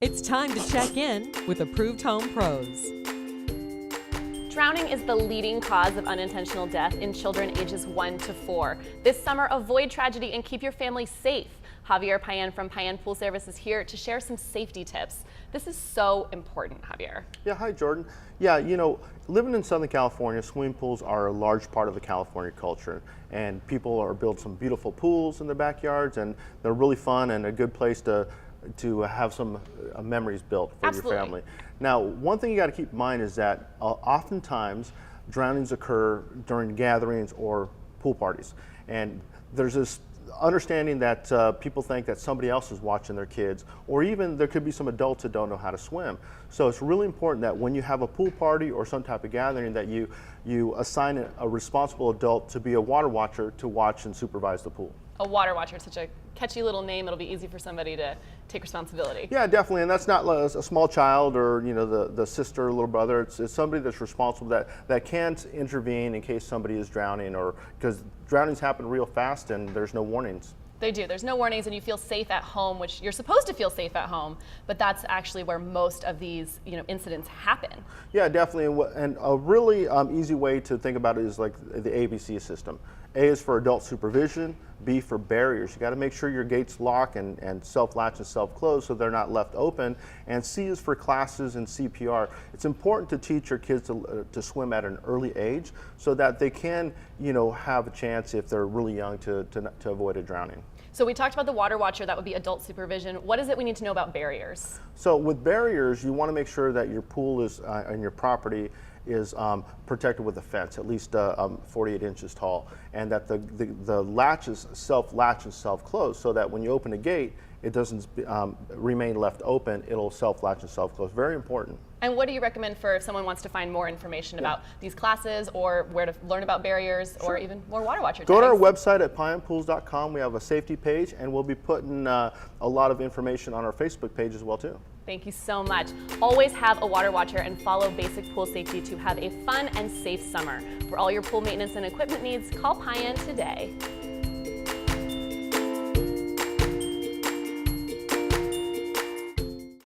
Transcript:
It's time to check in with Approved Home Pros. Drowning is the leading cause of unintentional death in children ages 1 to 4. This summer, avoid tragedy and keep your family safe. Javier Payan from Payan Pool Service is here to share some safety tips. This is so important, Javier. Yeah, hi Jordan. Yeah, living in Southern California, swimming pools are a large part of the California culture, and people are building some beautiful pools in their backyards, and they're really fun and a good place to have some memories built for Absolutely. your family. Now, one thing you got to keep in mind is that oftentimes drownings occur during gatherings or pool parties, and there's this understanding that people think that somebody else is watching their kids, or even there could be some adults that don't know how to swim. So it's really important that when you have a pool party or some type of gathering that you assign a responsible adult to be a water watcher to watch and supervise the pool. A water watcher, such a catchy little name. It'll be easy for somebody to take responsibility. Yeah, definitely, and that's not a small child or the sister or little brother. It's somebody that's responsible that can intervene in case somebody is drowning, or because drownings happen real fast and there's no warnings. They do. There's no warnings, and you feel safe at home, which you're supposed to feel safe at home, but that's actually where most of these incidents happen. Yeah, definitely, and a really easy way to think about it is like the ABC system. A is for adult supervision, B for barriers. You got to make sure your gates lock and self-latch and self-close so they're not left open, and C is for classes and CPR. It's important to teach your kids to swim at an early age so that they can have a chance if they're really young to avoid a drowning. So we talked about the water watcher, that would be adult supervision. What is it we need to know about barriers? So with barriers, you want to make sure that your pool is and your property is protected with a fence, at least 48 inches tall, and that the latches self-latch and self-close, so that when you open a gate, it doesn't remain left open, it'll self-latch and self-close. Very important. And what do you recommend for if someone wants to find more information about these classes, or where to learn about barriers, or even more water watcher tags? Go to our website at payanpools.com. We have a safety page, and we'll be putting a lot of information on our Facebook page as well too. Thank you so much. Always have a water watcher and follow basic pool safety to have a fun and safe summer. For all your pool maintenance and equipment needs, call Payan today.